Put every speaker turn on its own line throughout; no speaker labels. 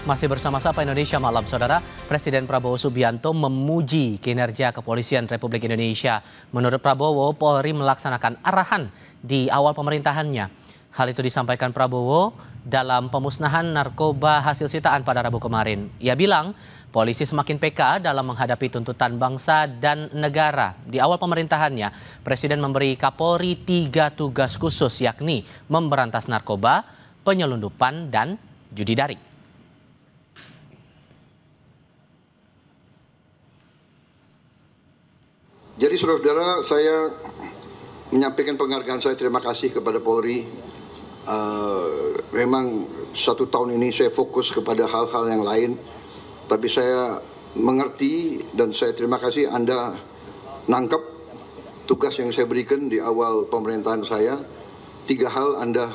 Masih bersama Sapa Indonesia Malam, Saudara. Presiden Prabowo Subianto memuji kinerja Kepolisian Republik Indonesia. Menurut Prabowo, Polri melaksanakan arahan di awal pemerintahannya. Hal itu disampaikan Prabowo dalam pemusnahan narkoba hasil sitaan pada Rabu kemarin. Ia bilang, polisi semakin peka dalam menghadapi tuntutan bangsa dan negara. Di awal pemerintahannya, Presiden memberi Kapolri 3 tugas khusus, yakni memberantas narkoba, penyelundupan, dan judi daring.
Jadi saudara-saudara, saya menyampaikan penghargaan saya, terima kasih kepada Polri. Memang 1 tahun ini saya fokus kepada hal-hal yang lain, tapi saya mengerti dan saya terima kasih Anda nangkep tugas yang saya berikan di awal pemerintahan saya. 3 hal Anda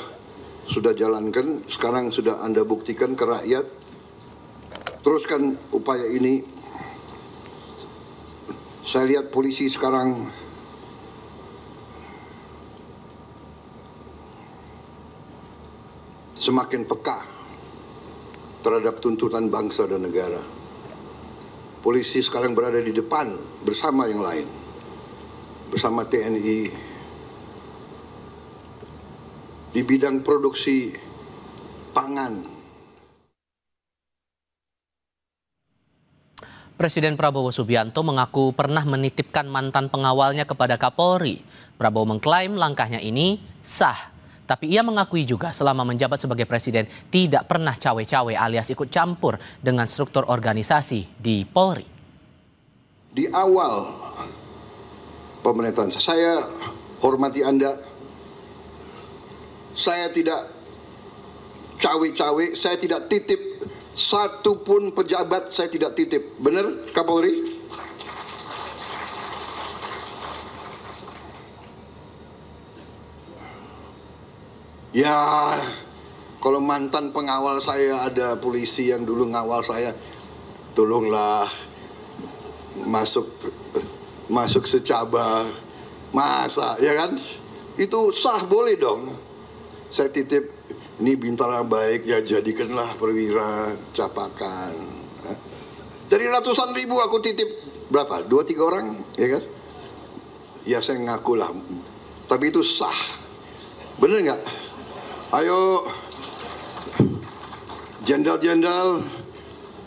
sudah jalankan, sekarang sudah Anda buktikan ke rakyat. Teruskan upaya ini. Saya lihat polisi sekarang semakin peka terhadap tuntutan bangsa dan negara. Polisi sekarang berada di depan bersama yang lain, bersama TNI, di bidang produksi pangan.
Presiden Prabowo Subianto mengaku pernah menitipkan mantan pengawalnya kepada Kapolri. Prabowo mengklaim langkahnya ini sah. Tapi ia mengakui juga selama menjabat sebagai presiden tidak pernah cawe-cawe alias ikut campur dengan struktur organisasi di Polri.
Di awal pemerintahan saya hormati Anda. Saya tidak cawe-cawe, saya tidak titip. Satu pun pejabat saya tidak titip. Benar, Kapolri? Ya, kalau mantan pengawal saya ada polisi yang dulu ngawal saya, tolonglah masuk secaba. Masa, ya kan? Itu sah, boleh dong. Saya titip. Ini bintara baik, ya jadikanlah perwira capakan. Dari ratusan ribu aku titip berapa? 2-3 orang, ya kan? Ya saya ngaku lah. Tapi itu sah. Bener nggak? Ayo, jenderal-jenderal,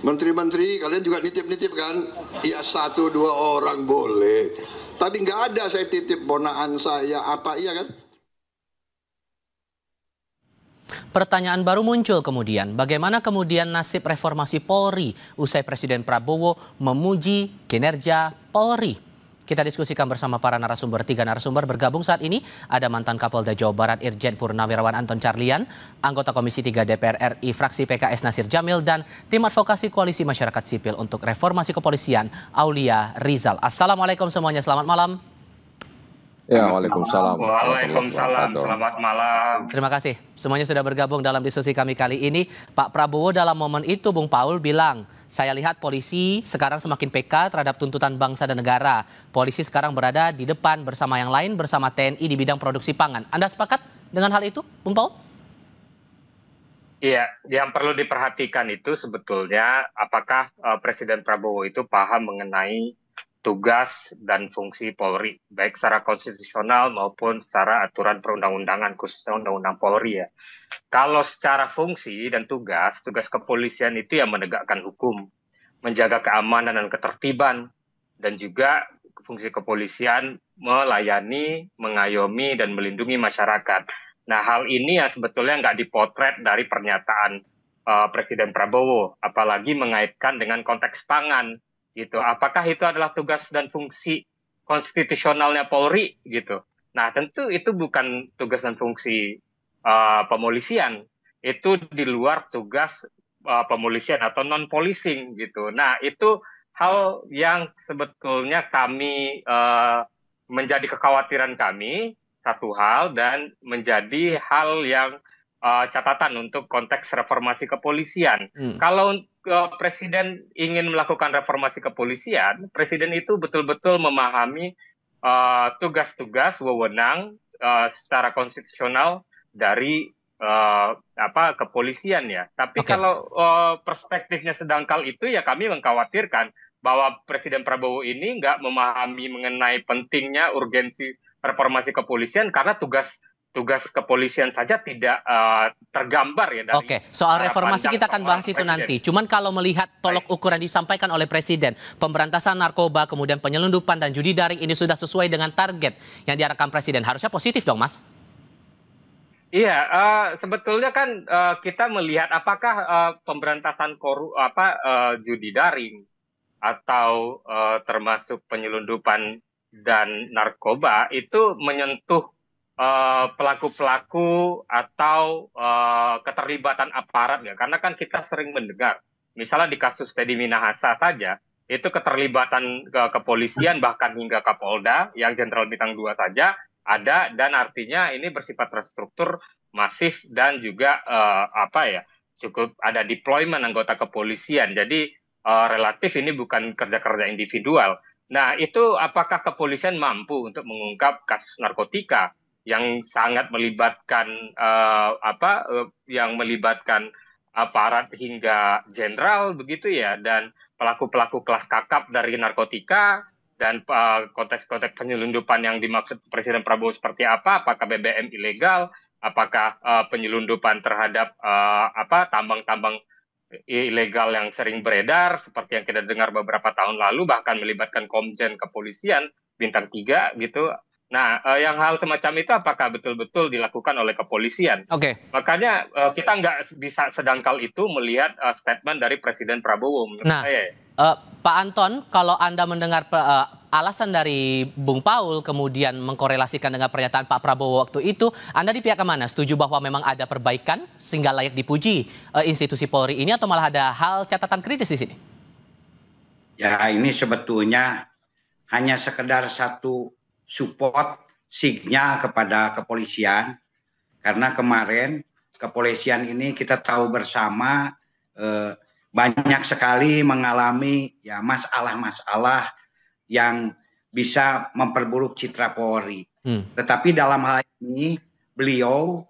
menteri-menteri, kalian juga nitip-nitip kan? Ya 1-2 orang boleh. Tapi nggak ada saya titip ponaan saya apa, iya kan?
Pertanyaan baru muncul kemudian, bagaimana kemudian nasib reformasi Polri usai Presiden Prabowo memuji kinerja Polri? Kita diskusikan bersama para narasumber. 3 narasumber bergabung saat ini. Ada mantan Kapolda Jawa Barat Irjen Purnawirawan Anton Carlian, anggota Komisi 3 DPR RI fraksi PKS Nasir Jamil, dan tim advokasi Koalisi Masyarakat Sipil untuk Reformasi Kepolisian Aulia Rizal. Assalamualaikum semuanya, selamat malam.
Ya, waalaikumsalam.
Waalaikumsalam, selamat malam.
Terima kasih. Semuanya sudah bergabung dalam diskusi kami kali ini. Pak Prabowo dalam momen itu, Bung Paul bilang, saya lihat polisi sekarang semakin peka terhadap tuntutan bangsa dan negara. Polisi sekarang berada di depan bersama yang lain, bersama TNI di bidang produksi pangan. Anda sepakat dengan hal itu, Bung Paul?
Iya, yang perlu diperhatikan itu sebetulnya apakah Presiden Prabowo itu paham mengenai tugas dan fungsi Polri, baik secara konstitusional maupun secara aturan perundang-undangan, khususnya Undang-Undang Polri ya. Kalau secara fungsi dan tugas kepolisian itu yang menegakkan hukum, menjaga keamanan dan ketertiban, dan juga fungsi kepolisian melayani, mengayomi, dan melindungi masyarakat. Nah, hal ini yang sebetulnya nggak dipotret dari pernyataan Presiden Prabowo, apalagi mengaitkan dengan konteks pangan. Gitu. Apakah itu adalah tugas dan fungsi konstitusionalnya Polri gitu? Nah, tentu itu bukan tugas dan fungsi pemolisian. Itu di luar tugas pemolisian atau non-policing gitu. Nah, itu hal yang sebetulnya kami menjadi kekhawatiran kami, satu hal, dan menjadi hal yang catatan untuk konteks reformasi kepolisian. Kalau Presiden ingin melakukan reformasi kepolisian, Presiden itu betul-betul memahami tugas-tugas wewenang secara konstitusional dari kepolisian ya. Tapi
Oke.
kalau perspektifnya sedangkal itu ya kami mengkhawatirkan bahwa Presiden Prabowo ini nggak memahami mengenai pentingnya urgensi reformasi kepolisian karena tugas kepolisian saja tidak tergambar ya dari
Oke, soal
cara
reformasi
pandang
kita akan bahas
seorang
itu
presiden.
nanti. Cuman kalau melihat tolok ukur yang disampaikan oleh Presiden, pemberantasan narkoba, kemudian penyelundupan dan judi daring ini sudah sesuai dengan target yang diarahkan Presiden. Harusnya positif dong, Mas?
Iya, sebetulnya kan kita melihat apakah pemberantasan judi daring atau termasuk penyelundupan dan narkoba itu menyentuh pelaku-pelaku atau keterlibatan aparat ya. Karena kan kita sering mendengar, misalnya di kasus Teddy Minahasa saja, itu keterlibatan kepolisian bahkan hingga Kapolda yang Jenderal Bintang 2 saja ada, dan artinya ini bersifat terstruktur, masif, dan juga cukup ada deployment anggota kepolisian. Jadi relatif ini bukan kerja-kerja individual. Nah, itu apakah kepolisian mampu untuk mengungkap kasus narkotika yang sangat melibatkan yang melibatkan aparat hingga jenderal begitu ya, dan pelaku-pelaku kelas kakap dari narkotika, dan konteks-konteks penyelundupan yang dimaksud Presiden Prabowo seperti apa? Apakah BBM ilegal? Apakah penyelundupan terhadap tambang-tambang ilegal yang sering beredar seperti yang kita dengar beberapa tahun lalu, bahkan melibatkan Komjen kepolisian bintang 3 gitu. Nah, yang hal semacam itu apakah betul-betul dilakukan oleh kepolisian?
Oke.
Makanya kita nggak bisa sedangkal itu melihat statement dari Presiden Prabowo menurut
Nah,
saya.
Pak Anton, kalau Anda mendengar alasan dari Bung Paul kemudian mengkorelasikan dengan pernyataan Pak Prabowo waktu itu, Anda di pihak mana? Setuju bahwa memang ada perbaikan sehingga layak dipuji institusi Polri ini, atau malah ada hal catatan kritis di sini?
Ya, ini sebetulnya hanya sekedar satu support signal kepada kepolisian, karena kemarin kepolisian ini kita tahu bersama banyak sekali mengalami ya masalah-masalah yang bisa memperburuk citra Polri. Tetapi dalam hal ini beliau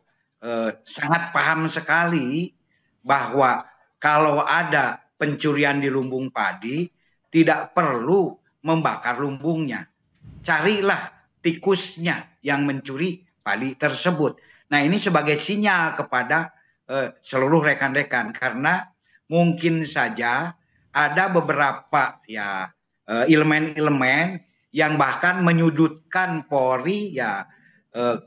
sangat paham sekali bahwa kalau ada pencurian di lumbung padi tidak perlu membakar lumbungnya. Carilah tikusnya yang mencuri padi tersebut. Nah, ini sebagai sinyal kepada seluruh rekan-rekan, karena mungkin saja ada beberapa ya elemen-elemen yang bahkan menyudutkan Polri ya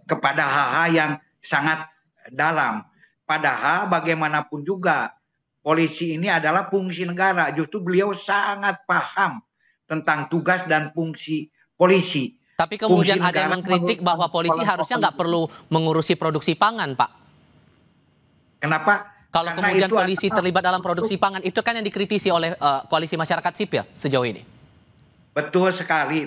kepada hal-hal yang sangat dalam. Padahal bagaimanapun juga polisi ini adalah fungsi negara. Justru beliau sangat paham tentang tugas dan fungsi polisi.
Tapi kemudian ada yang mengkritik bahwa polisi harusnya nggak perlu mengurusi produksi pangan, Pak.
Kenapa?
Kalau kemudian polisi terlibat dalam produksi pangan, itu kan yang dikritisi oleh koalisi masyarakat sipil sejauh ini.
Betul sekali.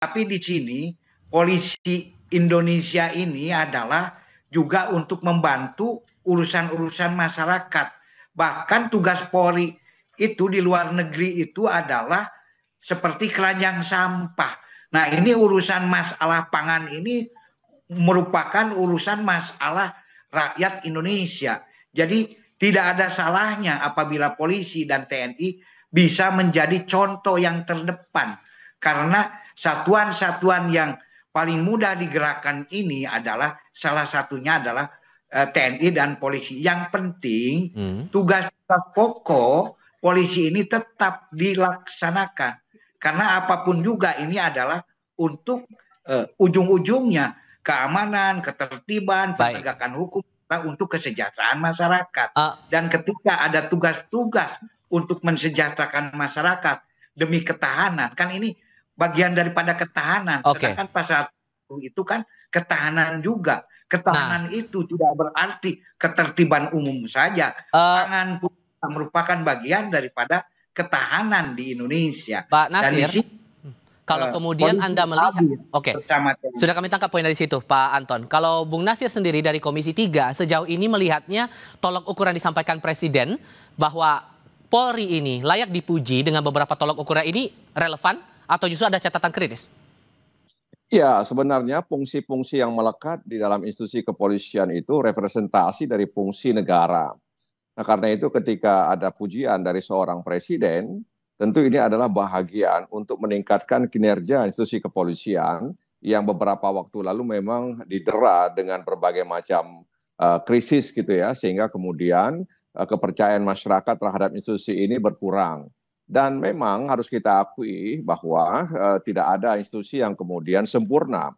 Tapi di sini polisi Indonesia ini adalah juga untuk membantu urusan-urusan masyarakat. Bahkan tugas Polri itu di luar negeri itu adalah seperti keranjang sampah. Nah, ini urusan masalah pangan ini merupakan urusan masalah rakyat Indonesia. Jadi tidak ada salahnya apabila polisi dan TNI bisa menjadi contoh yang terdepan. Karena satuan-satuan yang paling mudah digerakkan ini adalah salah satunya adalah TNI dan polisi. Yang penting tugas pokok polisi ini tetap dilaksanakan, karena apapun juga ini adalah untuk ujung-ujungnya keamanan, ketertiban, penegakan hukum, untuk kesejahteraan masyarakat. Dan ketika ada tugas-tugas untuk mensejahterakan masyarakat demi ketahanan, kan ini bagian daripada ketahanan. Sedangkan pasal itu kan ketahanan juga. Ketahanan itu tidak berarti ketertiban umum saja. Pangan pun merupakan bagian daripada ketahanan di Indonesia.
Pak Nasir, Kalau kemudian Anda melihat, oke, sudah kami tangkap poin dari situ, Pak Anton. Kalau Bung Nasir sendiri dari Komisi 3 sejauh ini melihatnya tolok ukur yang disampaikan Presiden bahwa Polri ini layak dipuji dengan beberapa tolok ukuran ini relevan atau justru ada catatan kritis?
Ya, sebenarnya fungsi-fungsi yang melekat di dalam institusi kepolisian itu representasi dari fungsi negara. Nah, karena itu ketika ada pujian dari seorang presiden, tentu ini adalah bahagian untuk meningkatkan kinerja institusi kepolisian yang beberapa waktu lalu memang didera dengan berbagai macam krisis gitu ya, sehingga kemudian kepercayaan masyarakat terhadap institusi ini berkurang. Dan memang harus kita akui bahwa tidak ada institusi yang kemudian sempurna.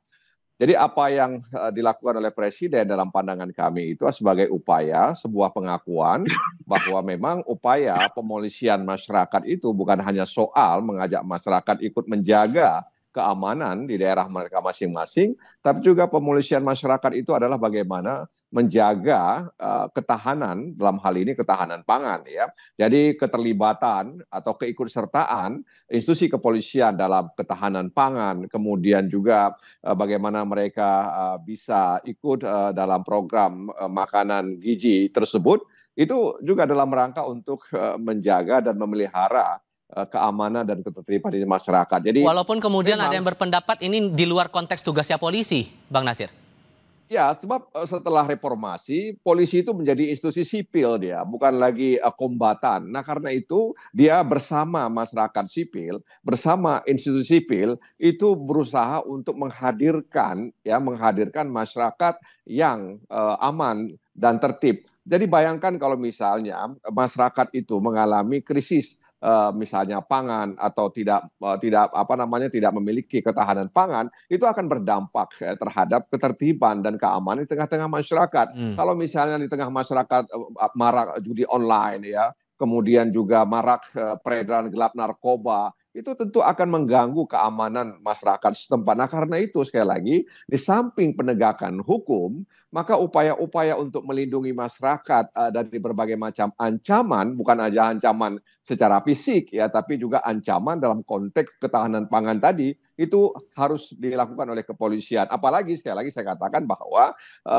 Jadi apa yang dilakukan oleh Presiden dalam pandangan kami itu sebagai upaya, sebuah pengakuan bahwa memang upaya pemolisian masyarakat itu bukan hanya soal mengajak masyarakat ikut menjaga keamanan di daerah mereka masing-masing, tapi juga pemolisian masyarakat itu adalah bagaimana menjaga ketahanan, dalam hal ini ketahanan pangan ya. Jadi keterlibatan atau keikutsertaan institusi kepolisian dalam ketahanan pangan, kemudian juga bagaimana mereka bisa ikut dalam program makanan gizi tersebut, itu juga dalam rangka untuk menjaga dan memelihara keamanan dan ketertiban di masyarakat. Jadi
walaupun kemudian memang ada yang berpendapat ini di luar konteks tugasnya polisi, Bang Nasir.
Ya, sebab setelah reformasi, polisi itu menjadi institusi sipil dia, bukan lagi kombatan. Nah, karena itu dia bersama masyarakat sipil, bersama institusi sipil, itu berusaha untuk menghadirkan masyarakat yang aman dan tertib. Jadi bayangkan kalau misalnya masyarakat itu mengalami krisis, misalnya pangan atau tidak memiliki ketahanan pangan, itu akan berdampak terhadap ketertiban dan keamanan di tengah-tengah masyarakat. Kalau misalnya di tengah masyarakat marak judi online ya, kemudian juga marak peredaran gelap narkoba, itu tentu akan mengganggu keamanan masyarakat setempat. Nah, karena itu sekali lagi di samping penegakan hukum, maka upaya-upaya untuk melindungi masyarakat dari berbagai macam ancaman, bukan aja ancaman secara fisik ya, tapi juga ancaman dalam konteks ketahanan pangan tadi, itu harus dilakukan oleh kepolisian. Apalagi sekali lagi saya katakan bahwa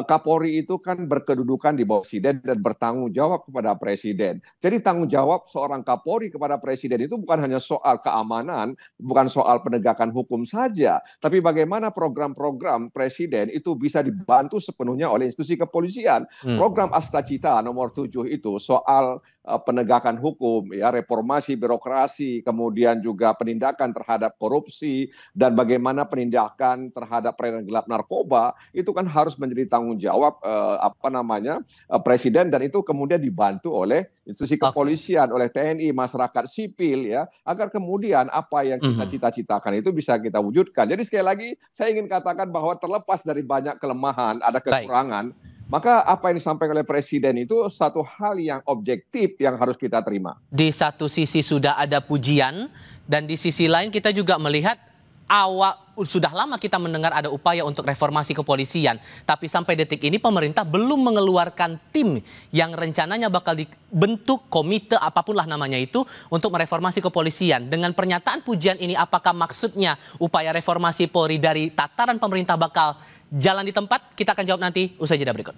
Kapolri itu kan berkedudukan di bawah Presiden dan bertanggung jawab kepada Presiden. Jadi tanggung jawab seorang Kapolri kepada Presiden itu bukan hanya soal keamanan, bukan soal penegakan hukum saja, tapi bagaimana program-program Presiden itu bisa dibantu sepenuhnya oleh institusi kepolisian. Program Astacita nomor 7 itu soal penegakan hukum, ya, reformasi birokrasi, kemudian juga penindakan terhadap korupsi, dan bagaimana penindakan terhadap peredaran gelap narkoba, itu kan harus menjadi tanggung jawab Presiden, dan itu kemudian dibantu oleh institusi kepolisian, oleh TNI, masyarakat sipil, ya, agar kemudian apa yang kita cita-citakan itu bisa kita wujudkan. Jadi sekali lagi saya ingin katakan bahwa terlepas dari banyak kelemahan, ada kekurangan, maka apa yang disampaikan oleh Presiden itu satu hal yang objektif yang harus kita terima.
Di satu sisi sudah ada pujian, dan di sisi lain kita juga melihat sudah lama kita mendengar ada upaya untuk reformasi kepolisian. Tapi sampai detik ini pemerintah belum mengeluarkan tim yang rencananya bakal dibentuk, komite apapun lah namanya itu, untuk mereformasi kepolisian. Dengan pernyataan pujian ini, apakah maksudnya upaya reformasi Polri dari tataran pemerintah bakal jalan di tempat? Kita akan jawab nanti usai jeda berikut.